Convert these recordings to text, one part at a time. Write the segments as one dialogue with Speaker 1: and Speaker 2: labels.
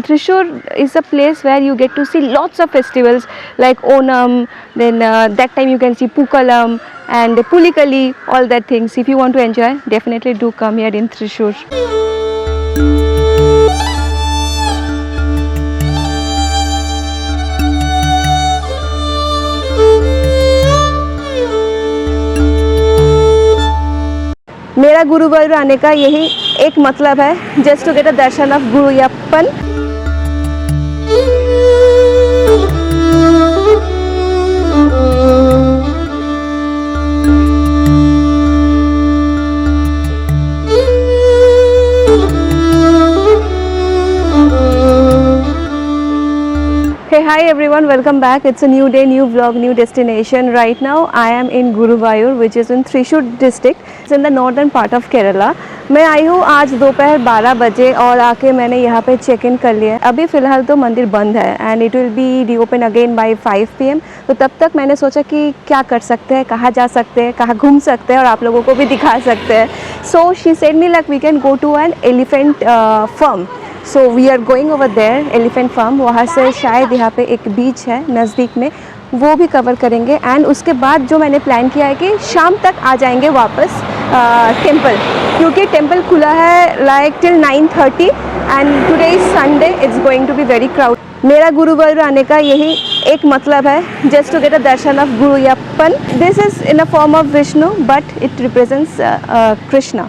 Speaker 1: Thrissur is a place where you get to see lots of festivals like Onam, then that time you can see Pukalam and Pulikali, all that things. If you want to enjoy, definitely do come here in Thrissur. मेरा गुरुवायूर आने का यही एक मतलब है, just to get a darshan of Guruyappan. Hey, hi everyone, welcome back. It's a new day, new vlog, new destination. Right now I am in Guruvayur, which is in Thrissur district. It's in the northern part of Kerala. मैं आई हूँ आज दोपहर 12 बजे और आके मैंने यहाँ पे चेक इन कर लिया है. अभी फ़िलहाल तो मंदिर बंद है and it will be reopen again by 5 PM. तो तब तक मैंने सोचा कि क्या कर सकते हैं, कहाँ जा सकते हैं, कहाँ घूम सकते हैं और आप लोगों को भी दिखा सकते हैं. So she said me like we can go to an elephant farm. So we are going over there elephant farm. वहाँ से शायद यहाँ पे एक बीच है नज़दीक में, वो भी कवर करेंगे. एंड उसके बाद जो मैंने प्लान किया है कि शाम तक आ जाएंगे वापस टेंपल, क्योंकि टेंपल खुला है like till 9:30 and today is Sunday. It's going to be very crowd. मेरा गुरुवायूर आने का यही एक मतलब है, just to get a darshan of Guruyappan. This is in a form of Vishnu but it represents Krishna.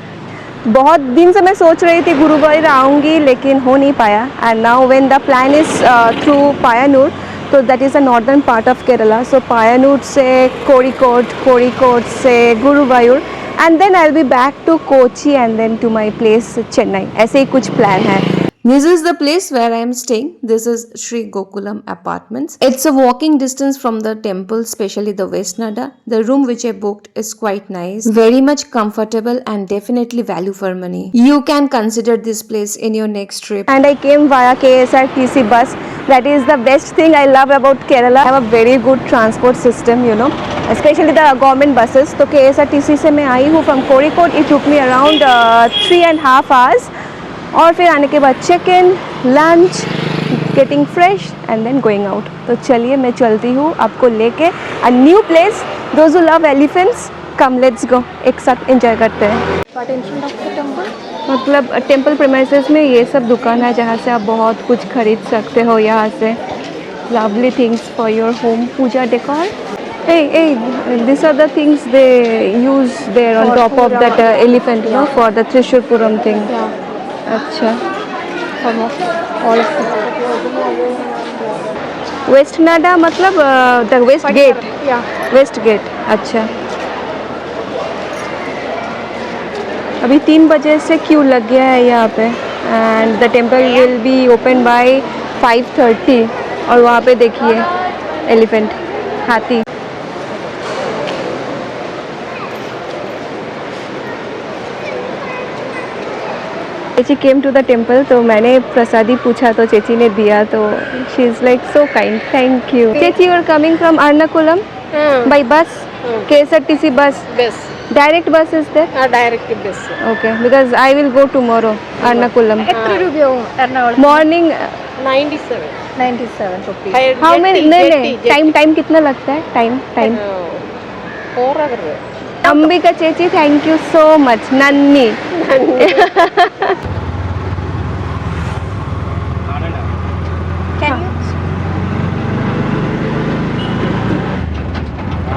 Speaker 1: बहुत दिन से मैं सोच रही थी गुरुवायूर आऊँगी लेकिन हो नहीं पाया. And now when the plan is through Payyanur, तो that is the northern part of Kerala. So Payyanur से कोड़िकोड से Guruvayur and then I will be back to Kochi and then to my place Chennai. ऐसे ही कुछ प्लान है. This is the place where I am staying. This is Sri Gokulam Apartments. It's a walking distance from the temple, especially the West Nada. The room which I booked is quite nice, very much comfortable and definitely value for money. You can consider this place in your next trip. And I came via KSRTC bus. That is the best thing I love about Kerala. I have a very good transport system, you know, especially the government buses. So KSRTC से मैं आई हूँ from Kozhikode. It took me around 3.5 hours. और फिर आने के बाद check in, lunch, getting fresh and then going out. तो चलिए मैं चलती हूँ आपको लेके a new place. Those who love elephants, come let's go. एक साथ एंजॉय करते हैं. मतलब टेम्पल प्रीमाइसेस में ये सब दुकान है जहाँ से आप बहुत कुछ खरीद सकते हो. यहाँ से lovely things for your home, puja decor. Hey, these are the things they use there on top of that elephant, you know, for the Thrissur thing. अच्छा. वेस्ट नाडा मतलब the west gate. West gate. अच्छा. अभी 3 बजे से Q लग गया है यहाँ पे and the temple will be open by 5:30. और वहाँ पे देखिए एलिफेंट, हाथी. चेची केम टू द टेम्पल, तो मैंने प्रसादी पूछा तो चेची ने दिया. तो she is like so kind. Thank you. चेची, you are coming from Ernakulam by bus, KSRTC bus. Direct bus is there?
Speaker 2: Direct bus.
Speaker 1: Okay, because I will go tomorrow Ernakulam. Morning
Speaker 2: 97 rupees.
Speaker 1: How many? नहीं, time कितना लगता है? Time
Speaker 2: 4 hours.
Speaker 1: Ambika चेची, thank you so much. नन्नी.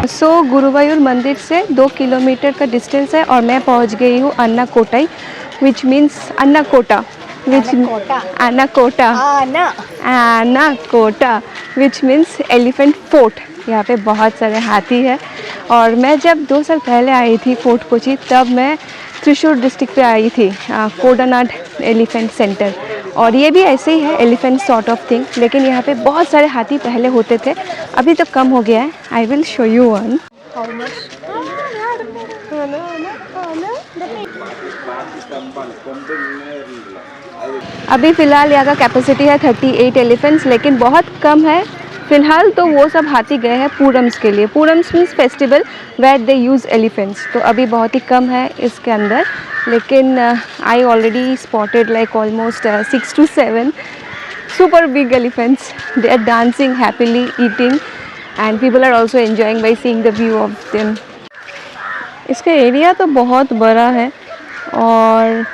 Speaker 1: So Guruvayur मंदिर से 2 kilometre का distance है और मैं पहुंच गई हूँ Annakottai, which means Annakotta, which means elephant fort. यहाँ पे बहुत सारे हाथी है. और मैं जब 2 साल पहले आई थी फोर्ट कोची, तब मैं त्रिशूर डिस्ट्रिक्ट पे आई थी, कोडानाड एलिफेंट सेंटर. और ये भी ऐसे ही है, एलिफेंट सॉर्ट ऑफ थिंग, लेकिन यहाँ पे बहुत सारे हाथी पहले होते थे, अभी तो कम हो गया है. I will show you one. अभी फ़िलहाल यहाँ का कैपेसिटी है 38 एलिफेंट्स, लेकिन बहुत कम है. फ़िलहाल तो वो सब हाथी गए हैं पूरम्स के लिए. Poorams means festival where they use elephants. तो अभी बहुत ही कम है इसके अंदर, लेकिन I already spotted like almost 6 to 7 super big elephants. They are dancing happily, eating, and people are also enjoying by seeing the view of them. इसका एरिया तो बहुत बड़ा है और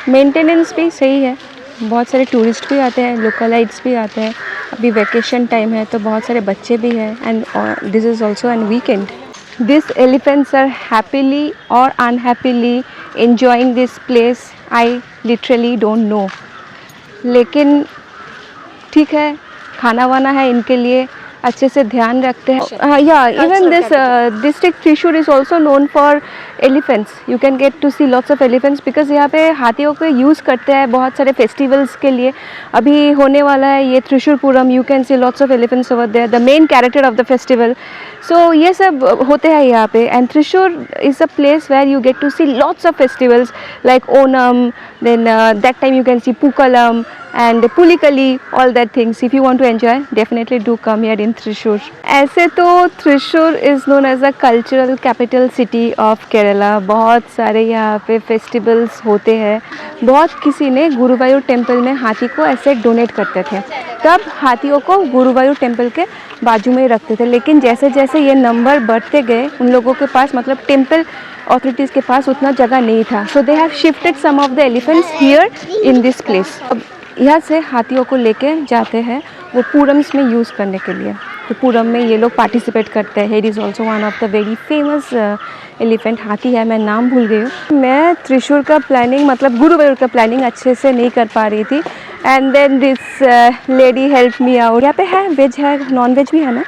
Speaker 1: मेंटेनेंस भी सही है. बहुत सारे टूरिस्ट भी आते हैं, लोकलाइट्स भी आते हैं. अभी वैकेशन टाइम है तो बहुत सारे बच्चे भी हैं and this is also an weekend. These elephants are happily or unhappily enjoying this place. I literally don't know. लेकिन ठीक है, खाना वाना है इनके लिए, अच्छे से ध्यान रखते हैं. या even this district Thrissur is also known for elephants. You can get to see lots of elephants because यहाँ पे हाथियों को यूज़ करते हैं बहुत सारे फेस्टिवल्स के लिए. अभी होने वाला है ये Thrissur Pooram. You can see lots of elephants over there, the main character of the festival. So ये सब होते हैं यहाँ पे. And Thrissur is a place where you get to see lots of festivals like Onam, then that time you can see pookalam and Pulikali, all that things. If you want to enjoy, definitely do come here in Thrissur. ऐसे तो Thrissur is known as the cultural capital city of Kerala. बहुत सारे यहाँ पे festivals होते हैं. बहुत किसी ने गुरुवायूर टेम्पल में हाथी को ऐसे डोनेट करते थे, तब हाथियों को गुरुवायूर टेम्पल के बाजू में ही रखते थे. लेकिन जैसे जैसे ये नंबर बढ़ते गए, उन लोगों के पास मतलब टेम्पल ऑथोरिटीज़ के पास उतना जगह नहीं था. So they have shifted some of the elephants here in this place. अब यहाँ से हाथियों को लेके जाते हैं वो पूरम्स में यूज़ करने के लिए. तो पूरम में ये लोग पार्टिसिपेट करते हैं. It is also one of the very famous elephant. हाथी है, मैं नाम भूल गई हूँ. मैं त्रिशूर का प्लानिंग मतलब गुरुवायूर का प्लानिंग अच्छे से नहीं कर पा रही थी. And then this lady help me out. यहाँ पे है वेज है, नॉन वेज भी है ना.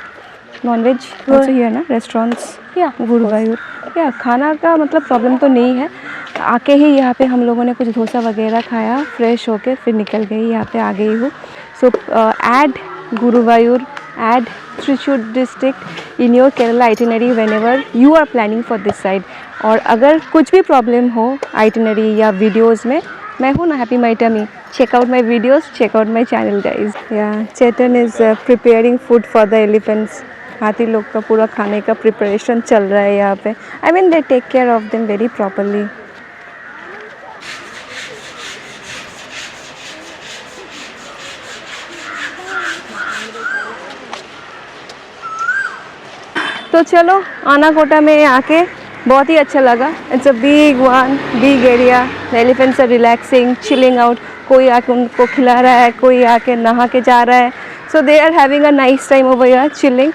Speaker 1: नॉन वेज ऑल्सो ही है ना रेस्टोरेंट्स या गुरुवायूर. या खाना का मतलब प्रॉब्लम तो नहीं है. आके ही यहाँ पे हम लोगों ने कुछ डोसा वगैरह खाया, फ्रेश होके फिर निकल गई. यहाँ पे आ गई हूँ. So add Guruvayur, add Thrissur district in your Kerala itinerary whenever you are planning for this side. और अगर कुछ भी प्रॉब्लम हो आइटिनरी या वीडियोज़ में, मैं हूँ ना happy my tummy. Check out my videos, check out my channel guys. Yeah Chetan is preparing food for the elephants. हाथी लोग का पूरा खाने का प्रिपरेशन चल रहा है यहाँ पे. I mean they take care of them very properly. तो चलो, आनाकोटा में आके बहुत ही अच्छा लगा. It's a big one, big area. The elephants are relaxing, chilling out. कोई आके उनको खिला रहा है, कोई आके नहा के जा रहा है. So they are having a nice time over here chilling.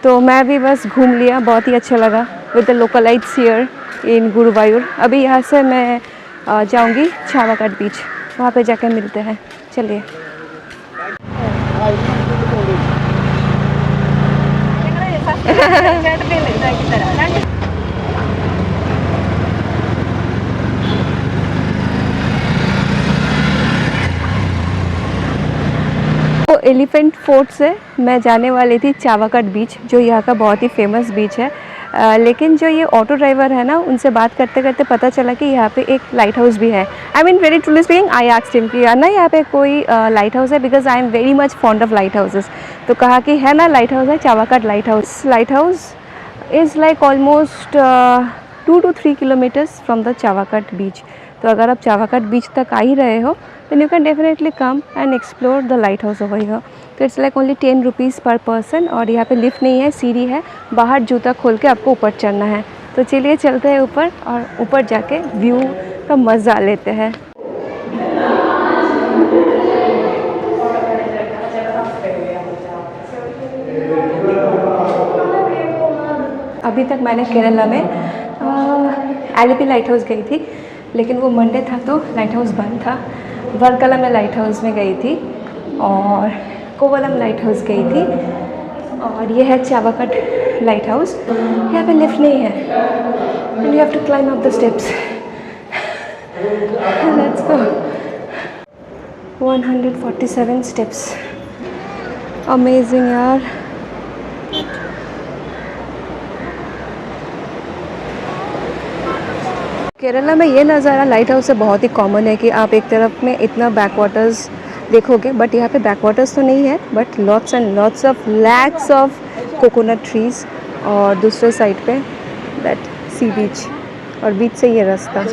Speaker 1: तो मैं भी बस घूम लिया, बहुत ही अच्छा लगा with the localites here in Guruvayur. अभी यहाँ से मैं जाऊँगी छावाघाट बीच, वहाँ पे जाकर मिलते हैं. चलिए. तो एलिफेंट फोर्ट से मैं जाने वाली थी चावाघाट बीच, जो यहाँ का बहुत ही फेमस बीच है. लेकिन जो ये ऑटो ड्राइवर है ना, उनसे बात करते करते पता चला कि यहाँ पे एक लाइट हाउस भी है. I mean very truly speaking, I asked him कि ना यहाँ पे कोई लाइट हाउस है, because I am very much fond of lighthouses. तो कहा कि है ना, लाइट हाउस है, Chavakkad lighthouse. Lighthouse is like almost 2 to 3 kilometres from the Chavakkad beach. तो अगर आप चावाघाट बीच तक आ ही रहे हो, then you can definitely come and explore the lighthouse over here. तो इट्स लाइक ओनली 10 रुपीज़ पर पर्सन. और यहाँ पे लिफ्ट नहीं है, सीढ़ी है. बाहर जूता खोल के आपको ऊपर चढ़ना है. तो चलिए चलते हैं ऊपर और ऊपर जाके व्यू का मज़ा लेते हैं. अभी तक मैंने केरला में एलिपी लाइट हाउस गई थी, लेकिन वो मंडे था तो लाइट हाउस बंद था. वर्कला में लाइट हाउस में गई थी और कोवलम लाइट हाउस गई थी. और ये है चावाघाट लाइट हाउस. यहाँ पे लिफ्ट नहीं है, and you have to climb up the steps. Let's go. 147 steps. Amazing यार. केरला में ये नज़ारा लाइट हाउस से बहुत ही कॉमन है कि आप एक तरफ में इतना बैक वाटर्स देखोगे, बट यहाँ पे बैक वाटर्स तो नहीं है, but lots and lots of lakhs of coconut trees. और दूसरे साइड पे दैट सी बीच, और बीच से ये रास्ता.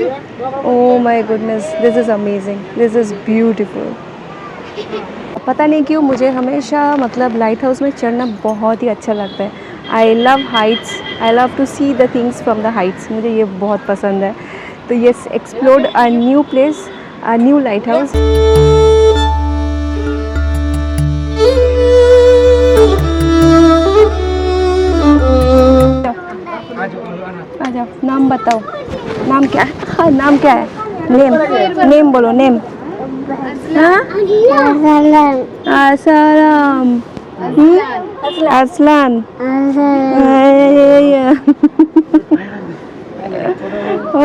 Speaker 1: Oh my goodness, this is amazing, this is beautiful. पता नहीं क्यों मुझे हमेशा मतलब लाइट हाउस में चढ़ना बहुत ही अच्छा लगता है। I love heights, I love to see the things from the heights, मुझे ये बहुत पसंद है। तो yes, explored a new place, a new lighthouse. आ जाओ, नाम बताओ, नाम क्या है? हाँ, नाम क्या है? नेम, नेम बोलो, नेम। हाँ, Asaram, Arsalan.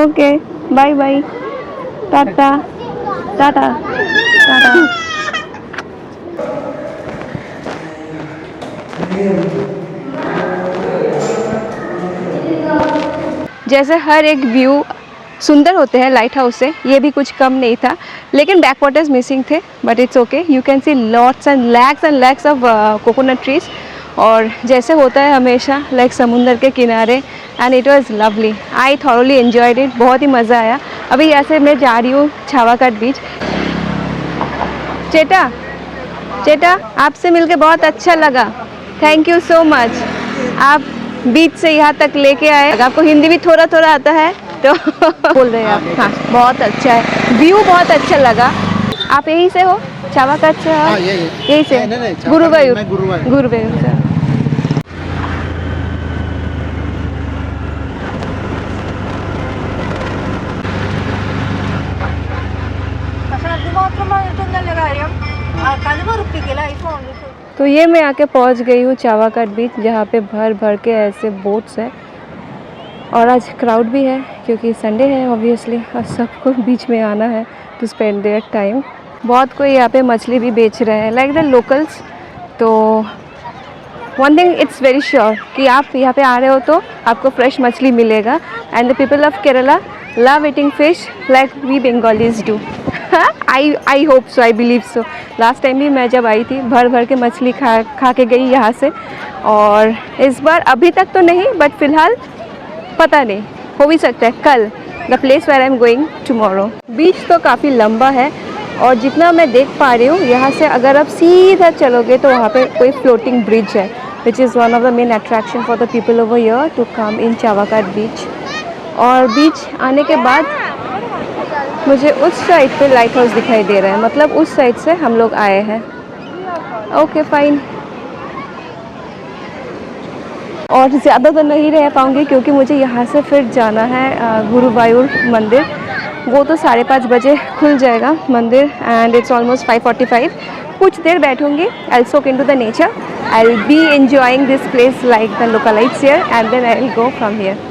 Speaker 1: Okay, bye bye, tata tata tata. जैसे हर एक व्यू सुंदर होते हैं लाइट हाउस से, ये भी कुछ कम नहीं था, लेकिन बैक वाटर्स मिसिंग थे, but it's okay. You can see lots and lakhs of coconut trees, और जैसे होता है हमेशा लाइक समुंदर के किनारे, and it was lovely. I thoroughly enjoyed it, बहुत ही मज़ा आया। अभी यहाँ से मैं जा रही हूँ छावाकाट बीच। चेटा चेटा, आपसे मिलके बहुत अच्छा लगा, थैंक यू सो मच। आप बीच से यहाँ तक लेके आए, आपको हिंदी भी थोड़ा थोड़ा आता है तो बोल रहे हैं आप। हाँ, बहुत अच्छा है, व्यू बहुत अच्छा लगा। आप यहीं से हो, छावाकाट से हो? यहीं से, गुरुवायूर, गुरुवायूर से। तो ये मैं आके पहुंच गई हूँ छावाकाट बीच, जहाँ पे भर भर के ऐसे बोट्स हैं, और आज क्राउड भी है क्योंकि संडे है ऑब्वियसली, और सबको बीच में आना है टू स्पेंड देयर टाइम। बहुत कोई यहाँ पे मछली भी बेच रहे हैं लाइक द लोकल्स। तो one thing it's very sure कि आप यहाँ पे आ रहे हो तो आपको फ्रेश मछली मिलेगा, and the people of Kerala love eating fish like we Bengalis do. I hope so, I believe so. Last time भी मैं जब आई थी भर भर के मछली खा के गई यहाँ से, और इस बार अभी तक तो नहीं, बट फ़िलहाल पता नहीं, हो भी सकता है कल। The place where I am going tomorrow. Beach तो काफ़ी लंबा है, और जितना मैं देख पा रही हूँ यहाँ से अगर आप सीधा चलोगे तो वहाँ पे कोई फ्लोटिंग ब्रिज है, which is one of the main attraction for the people over here to come in Chavakkad beach. और बीच आने के बाद मुझे उस साइड पे लाइट हाउस दिखाई दे रहा है, मतलब उस साइड से हम लोग आए हैं। ओके फाइन, और ज़्यादा तो नहीं रह पाऊँगी क्योंकि मुझे यहाँ से फिर जाना है गुरुवायूर मंदिर। वो तो 5:30 बजे खुल जाएगा मंदिर, एंड इट्स ऑलमोस्ट 5:45। कुछ देर बैठूँगी, I soak into the nature, I will be enjoying this place like the localites here, and then I will go from here.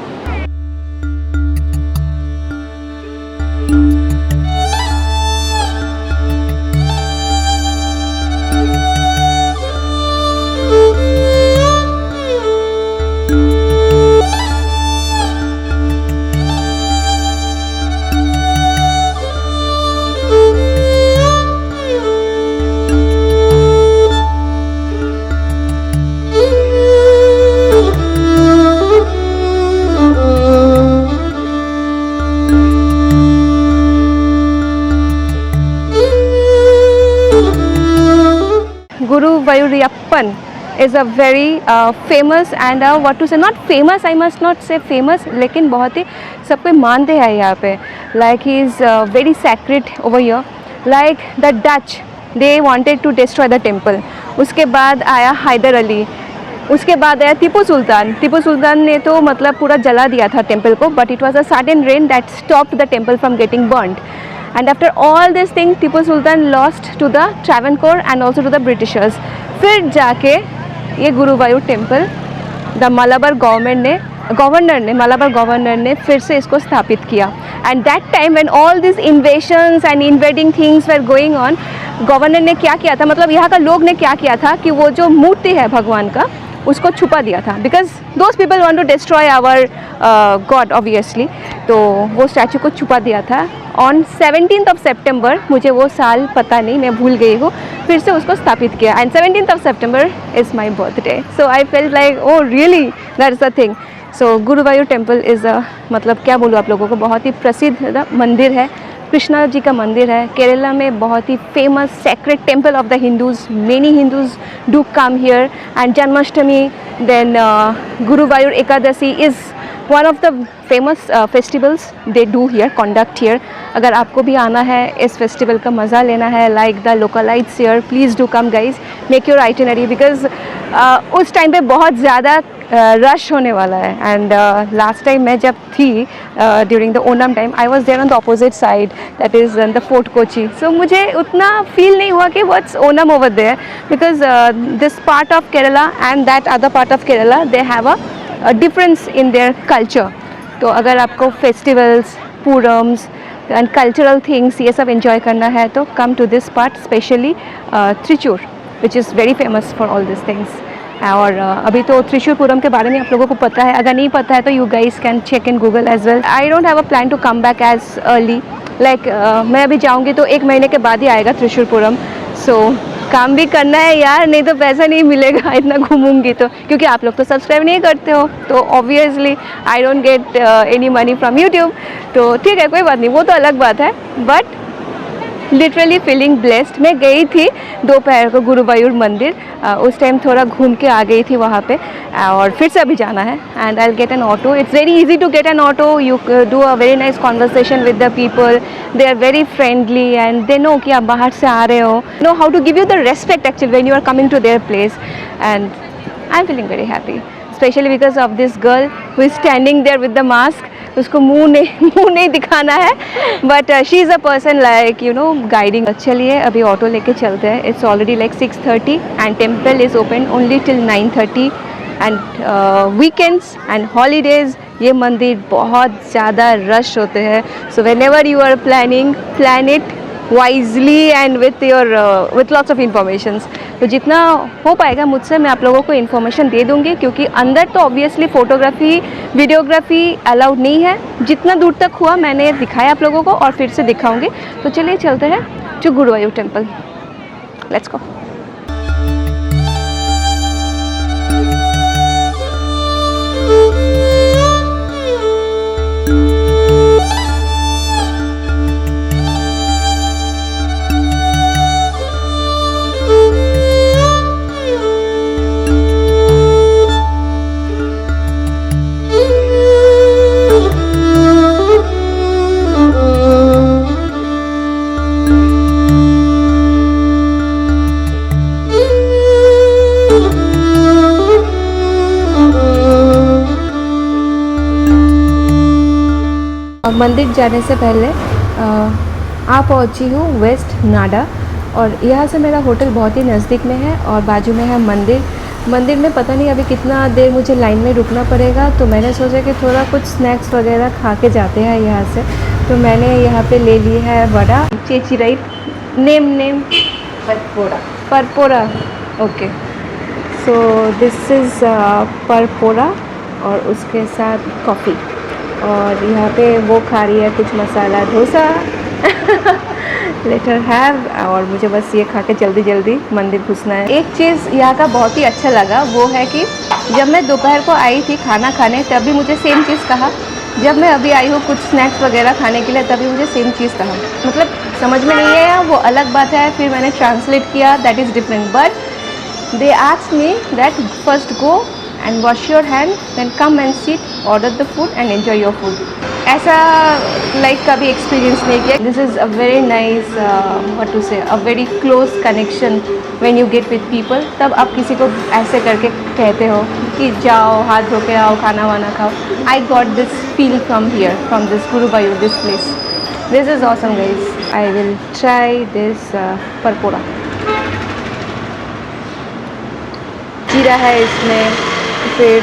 Speaker 1: Guruvayurappan is a very famous and what to say, not famous, I must not say famous, लेकिन बहुत ही सब कोई मानते हैं यहाँ पे, like he is very sacred over here, like the Dutch they wanted to destroy the temple। उसके बाद आया हैदर अली, उसके बाद आया टीपू सुल्तान। टीपू सुल्तान ने तो मतलब पूरा जला दिया था टेम्पल को, but it was a sudden rain that stopped the temple from getting burned. And after all this thing Tipu Sultan lost to the Travancore and also to the Britishers. फिर जाके ये Guruvayur temple the Malabar governor ने फिर से इसको स्थापित किया। And that time when all this invasions and invading things were going on, governor ने क्या किया था, मतलब यहाँ का लोग ने क्या किया था कि वो जो मूर्ति है भगवान का उसको छुपा दिया था, because those people want to destroy our god obviously. तो वो स्टैचू को छुपा दिया था। ऑन 17th of September, मुझे वो साल पता नहीं, मैं भूल गई हूँ, फिर से उसको स्थापित किया। And 17th of September is my birthday, so I felt like oh really that is the thing. So Guruvayur temple is a, मतलब क्या बोलूँ आप लोगों को, बहुत ही प्रसिद्ध मंदिर है कृष्णा जी का मंदिर है। केरला में बहुत ही famous sacred temple of the Hindus, many Hindus do come here and Janmashtami, then Guruvayur Ekadashi is one of the famous festivals they do here, conduct here. अगर आपको भी आना है, इस फेस्टिवल का मज़ा लेना है like the localites here, please do come guys, make your itinerary, because उस टाइम पे बहुत ज़्यादा रश होने वाला है। एंड लास्ट टाइम मैं जब थी during the Onam time, I was there on the opposite side, that is the Fort Kochi, so मुझे उतना फील नहीं हुआ कि what's Onam over there, because this part of Kerala and that other part of Kerala they have a difference in their culture. तो अगर आपको festivals, Poorams and cultural things ये सब एंजॉय करना है तो come to this part, specially Trichur which is very famous for all this things. और अभी तो त्रिशूर पूरम के बारे में आप लोगों को पता है, अगर नहीं पता है तो you guys can check in Google as well. I don't have a plan to come back as early, like मैं अभी जाऊंगी तो 1 महीने के बाद ही आएगा त्रिशूर पूरम, सो काम भी करना है यार, नहीं तो पैसा नहीं मिलेगा इतना घूमूंगी तो, क्योंकि आप लोग तो सब्सक्राइब नहीं करते हो, तो obviously I don't get any money from YouTube. तो ठीक है, कोई बात नहीं, वो तो अलग बात है, बट लिटरली फीलिंग ब्लेस्ड। मैं गई थी दोपहर को गुरुवायूर मंदिर, उस टाइम थोड़ा घूम के आ गई थी वहाँ पे, और फिर से अभी जाना है। And I get an auto, it's very easy to get an auto, you do a very nice conversation with the people, they are very friendly and they know कि आप बाहर से आ रहे हो, know how to give you the respect actually when you are coming to their place. And I am feeling very happy, specially because of this girl who is standing there with the mask. उसको मुंह नहीं दिखाना है, but she is a person like you know guiding. चलिए अभी auto लेके चलते हैं। It's already like 6:30 and temple is open only till 9:30 and weekends and holidays ये मंदिर बहुत ज़्यादा रश होते हैं। So whenever you are planning, plan it wisely and with your with lots of informations. तो जितना हो पाएगा मुझसे मैं आप लोगों को इन्फॉर्मेशन दे दूँगी, क्योंकि अंदर तो ऑब्वियसली फ़ोटोग्राफी वीडियोग्राफी अलाउड नहीं है। जितना दूर तक हुआ मैंने दिखाया आप लोगों को और फिर से दिखाऊंगी। तो चलिए चलते हैं to Guruvayur temple, let's go. मंदिर जाने से पहले आ पहुंची हूँ वेस्ट नाडा, और यहाँ से मेरा होटल बहुत ही नज़दीक में है और बाजू में है मंदिर। मंदिर में पता नहीं अभी कितना देर मुझे लाइन में रुकना पड़ेगा, तो मैंने सोचा कि थोड़ा कुछ स्नैक्स वगैरह खा के जाते हैं यहाँ से। तो मैंने यहाँ पे ले ली है वड़ा, चेची राइट, नेम परपोरा, ओके। सो दिस इज़ परपोरा और उसके साथ कॉफ़ी, और यहाँ पे वो खा रही है कुछ मसाला डोसा लेटर हैव, और मुझे बस ये खा के जल्दी जल्दी मंदिर घुसना है। एक चीज़ यहाँ का बहुत ही अच्छा लगा वो है कि जब मैं दोपहर को आई थी खाना खाने तभी मुझे सेम चीज़ कहा, जब मैं अभी आई हूँ कुछ स्नैक्स वगैरह खाने के लिए तभी मुझे सेम चीज़ कहा। मतलब समझ में नहीं आया, वो अलग बात है, फिर मैंने ट्रांसलेट किया, that is different, but they asked me that first go and wash your hand, then come and sit, order the food and enjoy your food. ऐसा like कभी experience नहीं किया। This is a very nice what to say, a very close connection when you get with people। तब आप किसी को ऐसे करके कहते हो कि जाओ हाथ धो के आओ, खाना वाना खाओ। I got this feel from here, from this Guruvayu, this place. This is awesome guys. I will try this परपोड़ा। जीरा है इसमें, फिर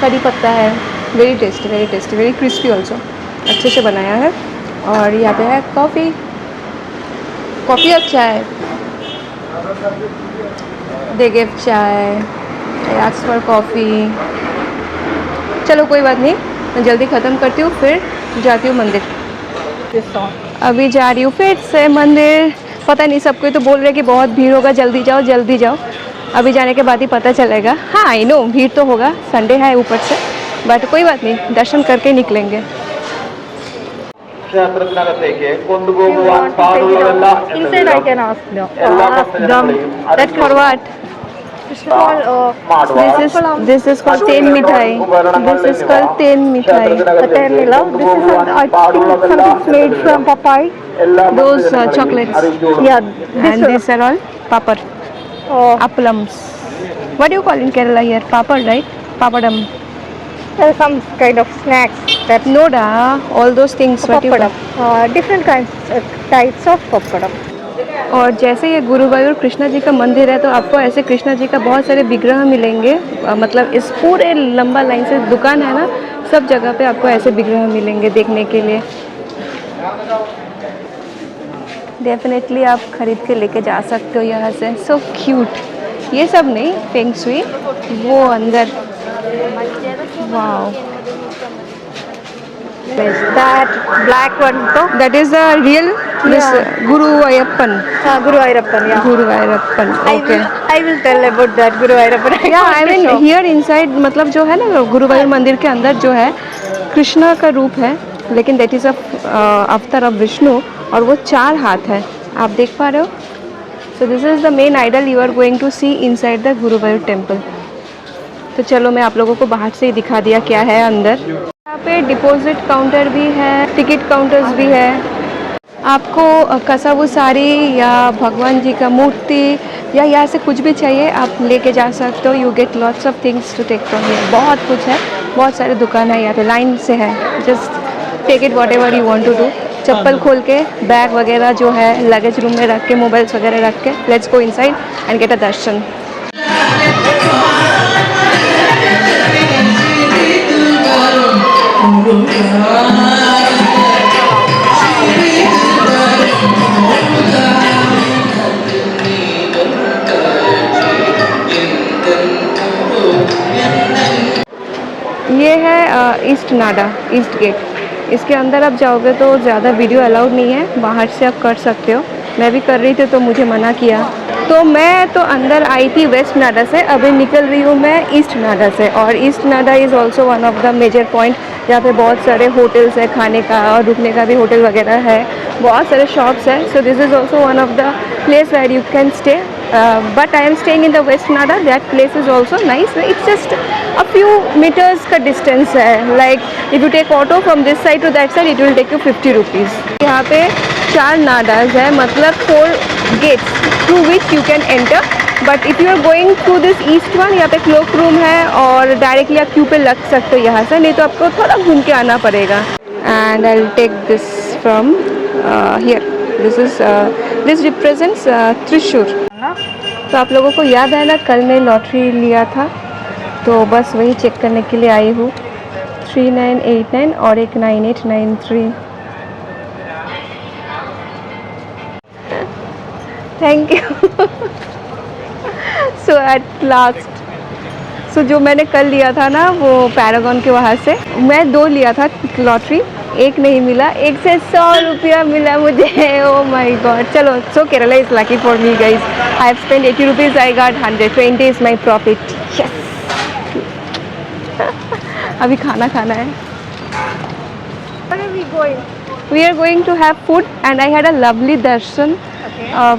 Speaker 1: करी पत्ता है, very tasty, very crispy also, अच्छे से बनाया है। और यहाँ पे है कॉफ़ी अच्छा है, दे गिव चाय, आस्क फॉर कॉफ़ी। चलो कोई बात नहीं, मैं जल्दी ख़त्म करती हूँ, फिर जाती हूँ मंदिर। अभी जा रही हूँ फिर से मंदिर। पता नहीं, सबको तो बोल रहे कि बहुत भीड़ होगा, जल्दी जाओ। अभी जाने के बाद ही पता चलेगा। हाँ आई नो भीड़ तो होगा, संडे है ऊपर से, बट कोई बात नहीं, दर्शन करके निकलेंगे।
Speaker 3: ക്ഷേത്രത്തിനകത്തേക്ക് കൊണ്ടുപോകുവാൻ പാടുള്ളതല്ല
Speaker 2: Inside I can ask them.
Speaker 3: എല്ലാ
Speaker 2: Ask them.
Speaker 3: ഭക്തജനങ്ങളെയും
Speaker 1: That's for what? This is called ten mithai. This is called ten mithai.
Speaker 2: Ten mila. This is something made from papaya.
Speaker 1: Those chocolates.
Speaker 2: Yeah.
Speaker 1: And these are all papad. Appalams. What do you call in Kerala here? Papad, right? Papadam.
Speaker 2: Some kind of snacks. That's
Speaker 1: No da. All those things. What do you call?
Speaker 2: papadam. Different kinds, types of papadam.
Speaker 1: और जैसे ये गुरुवायूर कृष्णा जी का मंदिर है तो आपको ऐसे कृष्णा जी का बहुत सारे विग्रह मिलेंगे। मतलब इस पूरे लंबा लाइन से दुकान है ना, सब जगह पे आपको ऐसे विग्रह मिलेंगे देखने के लिए। डेफिनेटली आप खरीद के लेके जा सकते हो यहाँ से। So cute. ये सब नहीं, फेंग शुई वो अंदर। Wow,
Speaker 2: That black one, so
Speaker 1: that is the real Guru Ayyappan.
Speaker 2: Guru Ayyappan. Yeah.
Speaker 1: Guru Ayyappan, okay.
Speaker 2: I will tell about that Guru Ayyappan.
Speaker 1: या आई मीन हियर इनसाइड, मतलब जो है ना गुरुवायूर मंदिर के अंदर जो है कृष्णा का रूप है, लेकिन दैट इज़ अवतार ऑफ विष्णु और वो 4 हाथ है। आप देख पा रहे हो। So this is the main idol you are going to see inside the Guruvayur temple. तो चलो मैं आप लोगों को बाहर से ही दिखा दिया क्या है अंदर। यहाँ पे डिपॉजिट काउंटर भी है, टिकट काउंटर्स भी है। आपको कसावू साड़ी या भगवान जी का मूर्ति या यहाँ से कुछ भी चाहिए आप लेके जा सकते हो। You get lots of things to take from here. बहुत कुछ है, बहुत सारे दुकान है यहाँ पे, लाइन से है। Just take it whatever you want to do. चप्पल खोल के बैग वगैरह जो है लगेज रूम में रख के, मोबाइल्स वगैरह रख के, let's go inside and get a darshan. ये है ईस्ट नाडा, ईस्ट गेट। इसके अंदर आप जाओगे तो ज़्यादा वीडियो अलाउड नहीं है, बाहर से आप कर सकते हो। मैं भी कर रही थी तो मुझे मना किया, तो मैं तो अंदर आई थी वेस्ट नाडा से, अभी निकल रही हूँ मैं ईस्ट नाडा से। और east Nada is also one of the major point, यहाँ पे बहुत सारे होटल्स है, खाने का और रुकने का भी होटल वगैरह है, बहुत सारे शॉप्स है। So this is also one of the place where you can stay, but I am staying in the west Nada. That place is also nice. It's just a few meters का distance है। Like if you take auto from this side to that side it will take you 50 rupees. यहाँ पे 4 नाडाज है, मतलब 4 gates through which you can enter. But if you are going to this east one, यहाँ पे cloak room है और directly आप Q पे लग सकते हो यहाँ से, नहीं तो आपको थोड़ा घूम के आना पड़ेगा। And I will take this from here. This represents Thrissur. तो आप लोगों को याद है ना, कल मैं लॉटरी लिया था, तो बस वही चेक करने के लिए आई हूँ। 3989 और एक 9893। Thank you. So at last, so जो मैंने कल लिया था ना वो पैरागॉन के वहाँ से, मैं 2 लिया था लॉटरी, एक नहीं मिला, एक से 100 रुपया मिला मुझे। Oh my God. चलो, so Kerala is lucky for me guys. I have spend 80 rupees, I got 120 is my profit. Yes. अभी खाना खाना है।
Speaker 2: Where are we going?
Speaker 1: We are going to have food and I had a lovely darshan of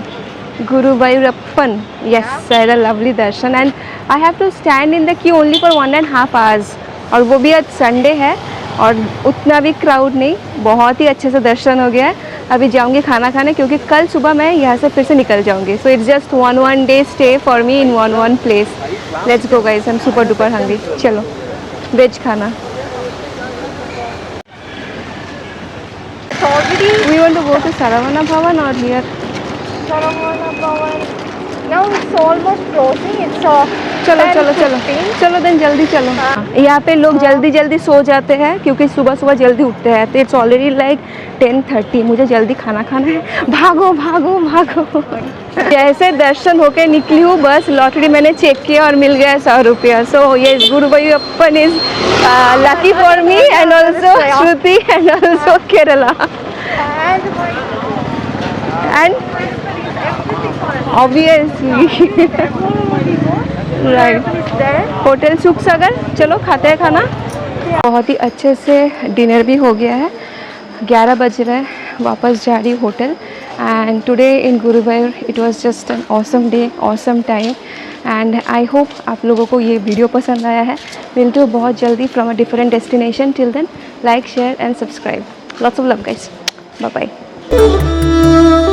Speaker 1: Guru Vairappan. Yes, I had a lovely darshan and I have to stand in the queue only for 1.5 hours. और वो भी आज Sunday है और उतना भी crowd नहीं, बहुत ही अच्छे से दर्शन हो गया है। अभी जाऊंगी खाना खाने, क्योंकि कल सुबह मैं यहाँ से फिर से निकल जाऊंगी। So it's just one day stay for me in one place. Let's go guys, I'm super duper hungry. चलो वेज खाना। We want to go to Saravana Bhavan or here?
Speaker 2: Saravana Bhavan. Now it's almost closing. It's
Speaker 1: चलो चलो चलो
Speaker 2: 10:15.
Speaker 1: चलो then जल्दी चलो। यहाँ पे लोग जल्दी जल्दी सो जाते हैं क्योंकि सुबह सुबह जल्दी उठते हैं। तो इट्स ऑलरेडी लाइक 10:30। मुझे जल्दी खाना खाना है, भागो भागो भागो। जैसे दर्शन होके निकली हूँ, बस लॉटरी मैंने चेक किया और मिल गया 100 रुपया। सो ये Guruvayurappan is lucky for me and also Shruti and also Kerala and obviously right hotel Sukh Sagar. चलो खाते हैं खाना। बहुत ही अच्छे से डिनर भी हो गया है। 11 बज रहे हैं, वापस जा रही hotel. And today in Guruvayur it was just an awesome day, awesome time. And I hope आप लोगों को ये वीडियो पसंद आया है। मिलते हो बहुत जल्दी from a different destination. Till then like, share and subscribe. Lots of love guys, bye bye.